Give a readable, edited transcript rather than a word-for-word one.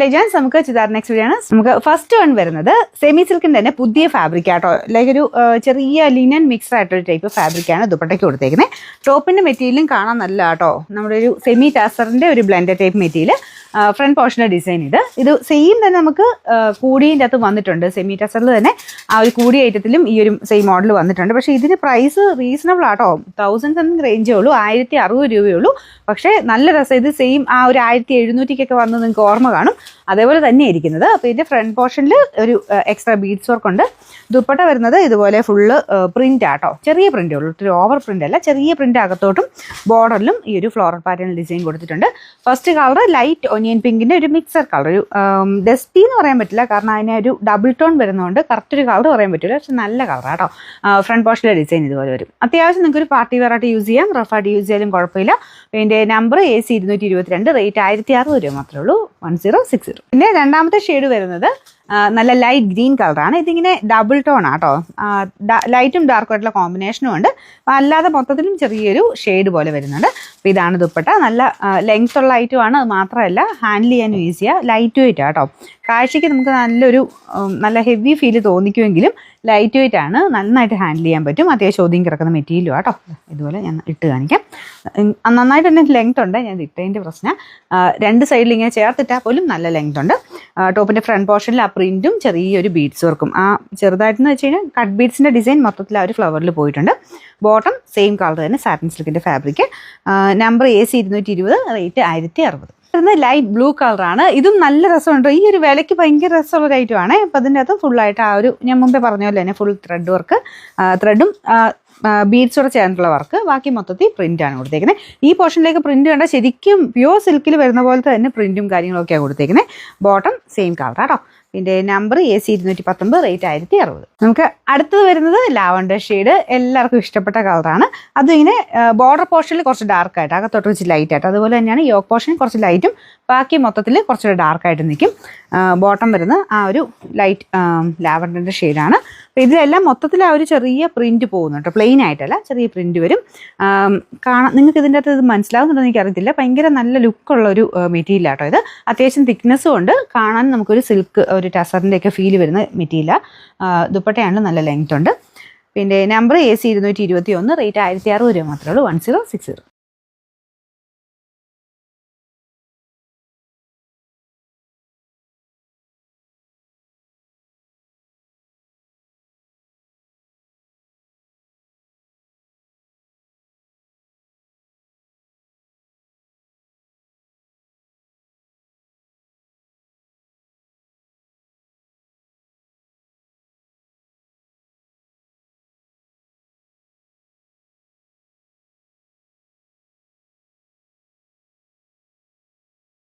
Legends നമുക്ക് ചിതാർ next video ആണ്. നമുക്ക് ഫസ്റ്റ് വൺ വരുന്നത് സെമി സിൽക്കിന്റെ തന്നെ പുതിയ ഫാബ്രിക് ആട്ടോ. ലൈക്ക് ഒരു ചെറിയ ലിനൻ മിക്സ്ഡ് ആയിട്ടൊരു ടൈപ്പ് ഫാബ്രിക്കാണ് ദുപ്പട്ടയ്ക്ക് കൊടുത്തേക്കുന്നത്. ടോപ്പിന്റെ മെറ്റീരിയലും കാണാൻ നല്ല ആട്ടോ. നമ്മുടെ ഒരു സെമി ടാസറിന്റെ ഒരു ബ്ലെൻഡഡ് ടൈപ്പ് മെറ്റീരിയൽ. ഫ്രണ്ട് പോർഷൻ്റെ ഡിസൈൻ ഇത് സെയിം തന്നെ നമുക്ക് കൂടിയതിൻ്റെ അകത്ത് വന്നിട്ടുണ്ട്. സെമി ടെസറിൽ തന്നെ ആ ഒരു കൂടിയ ഐറ്റത്തിലും ഈ ഒരു സെയിം മോഡൽ വന്നിട്ടുണ്ട്. പക്ഷേ ഇതിന് പ്രൈസ് റീസണബിൾ ആട്ടോ. 1000 സംതിങ് റേഞ്ചേ ഉള്ളൂ, 1060 രൂപയേ ഉള്ളൂ. പക്ഷേ നല്ല രസം. ഇത് സെയിം ആ ഒരു 1700 വന്ന് നിങ്ങൾക്ക് ഓർമ്മ കാണും. അതേപോലെ തന്നെ ഇരിക്കുന്നത്. അപ്പോൾ ഇതിൻ്റെ ഫ്രണ്ട് പോർഷനിൽ ഒരു എക്സ്ട്രാ ബീഡ്സ് വർക്ക് ഉണ്ട്. ദുപ്പട്ട വരുന്നത് ഇതുപോലെ ഫുള്ള് പ്രിന്റ് ആട്ടോ. ചെറിയ പ്രിൻ്റേ ഉള്ളൂ, ഒരു ഓവർ പ്രിൻ്റ് അല്ല, ചെറിയ പ്രിൻ്റ് അകത്തോട്ടും ബോർഡറിലും ഈ ഒരു ഫ്ലോറൽ പാറ്റേൺ ഡിസൈൻ കൊടുത്തിട്ടുണ്ട്. ഫസ്റ്റ് കളർ ലൈറ്റ് ഒനിയൻ പിങ്കിൻ്റെ ഒരു മിക്സർ കളർ, ഒരു ഡസ്റ്റി എന്ന് പറയാൻ പറ്റില്ല, കാരണം അതിനെ ഒരു ഡബിൾ ടോൺ വരുന്നതുകൊണ്ട് കറക്റ്റ് ഒരു കളർ പറയാൻ പറ്റില്ല. പക്ഷെ നല്ല കളർ ആട്ടോ. ഫ്രണ്ട് പോർഷനിലെ ഡിസൈൻ ഇതുപോലെ വരും. അത്യാവശ്യം നിങ്ങൾക്ക് ഒരു പാർട്ടി വെയർ ആയിട്ട് യൂസ് ചെയ്യാം, റഫായിട്ട് യൂസ് ചെയ്യാനും കുഴപ്പമില്ല. ഇതിൻ്റെ നമ്പർ AC 222, റേറ്റ് 1060 രൂപ മാത്രമേ ഉള്ളൂ, 1060. പിന്നെ രണ്ടാമത്തെ ഷെയ്ഡ് വരുന്നത് നല്ല ലൈറ്റ് ഗ്രീൻ കളറാണ്. ഇതിങ്ങനെ ഡബിൾ ടോൺ ആട്ടോ. ലൈറ്റും ഡാർക്കും ആയിട്ടുള്ള കോമ്പിനേഷനും ഉണ്ട്. അല്ലാതെ മൊത്തത്തിലും ചെറിയൊരു ഷെയ്ഡ് പോലെ വരുന്നുണ്ട്. അപ്പോൾ ഇതാണ് ദുപ്പട്ട. നല്ല ലെങ്ത് ഉള്ള ഐറ്റമാണ്. അത് മാത്രമല്ല ഹാൻഡിൽ ചെയ്യാനും ഈസിയാണ്. ലൈറ്റ് വെയിറ്റ് ആട്ടോ. കാഴ്ചയ്ക്ക് നമുക്ക് നല്ല ഹെവി ഫീൽ തോന്നിക്കുമെങ്കിലും ലൈറ്റ് വെയിറ്റ് ആണ്. നന്നായിട്ട് ഹാൻഡിൽ ചെയ്യാൻ പറ്റും. അത്യാവശ്യം ഒതുങ്ങി കിടക്കുന്ന മെറ്റീരിയലും ആട്ടോ. ഇതുപോലെ ഞാൻ ഇട്ട് കാണിക്കാം. നന്നായിട്ട് തന്നെ ലെങ്ത് ഉണ്ട്. ഞാൻ ഇട്ടതിൻ്റെ പ്രശ്നം, രണ്ട് സൈഡിൽ ഇങ്ങനെ ചേർത്തിട്ടാൽ പോലും നല്ല ലെങ്ത് ഉണ്ട്. ടോപ്പിൻ്റെ ഫ്രണ്ട് പോർഷനിൽ ആ പ്രിൻറ്റും ചെറിയൊരു ബീഡ്സ് വർക്കും, ആ ചെറുതായിട്ടെന്ന് വെച്ച് കഴിഞ്ഞാൽ കട്ട് ബീഡ്സിൻ്റെ ഡിസൈൻ മൊത്തത്തിൽ ആ ഒരു ഫ്ലവറിൽ പോയിട്ടുണ്ട്. ബോട്ടം സെയിം കളർ തന്നെ, സാറ്റിൻ സിൽക്കിൻ്റെ fabric. Number AC 220, rate 1060. Light blue കളറാണ്. ഇതും നല്ല രസമുണ്ട്. ഈ ഒരു വിലയ്ക്ക് ഭയങ്കര രസമുള്ള ഒരു ഐറ്റമാണ്. അപ്പം അതിൻ്റെ അകത്ത് ഫുള്ളായിട്ട് ആ ഒരു ഞാൻ മുമ്പേ പറഞ്ഞ പോലെ തന്നെ ഫുൾ ത്രെഡ് വർക്ക്, ത്രെഡും ബീഡ്സോടെ ചേർന്നിട്ടുള്ള വർക്ക്. ബാക്കി മൊത്തത്തിൽ പ്രിൻ്റാണ് കൊടുത്തേക്കുന്നത്. ഈ പോർഷനിലേക്ക് പ്രിൻ്റ് കണ്ടാൽ ശരിക്കും പ്യുവർ സിൽക്കിൽ വരുന്ന പോലത്തെ തന്നെ പ്രിൻറ്റും കാര്യങ്ങളൊക്കെയാണ് കൊടുത്തേക്കുന്നത്. ബോട്ടം സെയിം കളറാട്ടോ. ഇതിൻ്റെ നമ്പർ AC 219, റേറ്റ് 1060. നമുക്ക് അടുത്തത് വരുന്നത് ലാവണ്ടർ ഷെയ്ഡ്. എല്ലാവർക്കും ഇഷ്ടപ്പെട്ട കളറാണ്. അതിങ്ങനെ ബോർഡർ പോർഷനിൽ കുറച്ച് ഡാർക്കായിട്ട്, അകത്തോട്ട് വെച്ച് ലൈറ്റായിട്ട്, അതുപോലെ തന്നെയാണ് യോക്ക് പോർഷനിൽ കുറച്ച് ലൈറ്റും ബാക്കി മൊത്തത്തിൽ കുറച്ചുകൂടെ ഡാർക്കായിട്ട് നിൽക്കും. ബോട്ടം വരുന്നത് ആ ഒരു ലൈറ്റ് ലാവണ്ടറിൻ്റെ ഷെയ്ഡാണ്. അപ്പോൾ ഇതിലെല്ലാം മൊത്തത്തിൽ ആ ഒരു ചെറിയ പ്രിൻറ്റ് പോകുന്നുണ്ട്. പ്ലെയിൻ ആയിട്ടല്ല, ചെറിയ പ്രിൻറ്റ് വരും. നിങ്ങൾക്ക് ഇതിൻ്റെ അകത്ത് ഇത് മനസ്സിലാവുന്നുണ്ടെന്ന് എനിക്കറിയത്തില്ല. ഭയങ്കര നല്ല ലുക്കുള്ള ഒരു മെറ്റീരിയൽ ആട്ടോ ഇത്. അത്യാവശ്യം തിക്നെസ്സും ഉണ്ട്. കാണാൻ നമുക്കൊരു സിൽക്ക്, ഒരു ടസറിൻ്റെ ഒക്കെ ഫീൽ വരുന്ന മെറ്റീരിയലാണ്. ദുപ്പട്ടയാണ്, നല്ല ലെങ്ത് ഉണ്ട്. പിന്നെ നമ്പർ AC 221, റേറ്റ് 1060 രൂപ മാത്രമേ ഉള്ളൂ, 1060.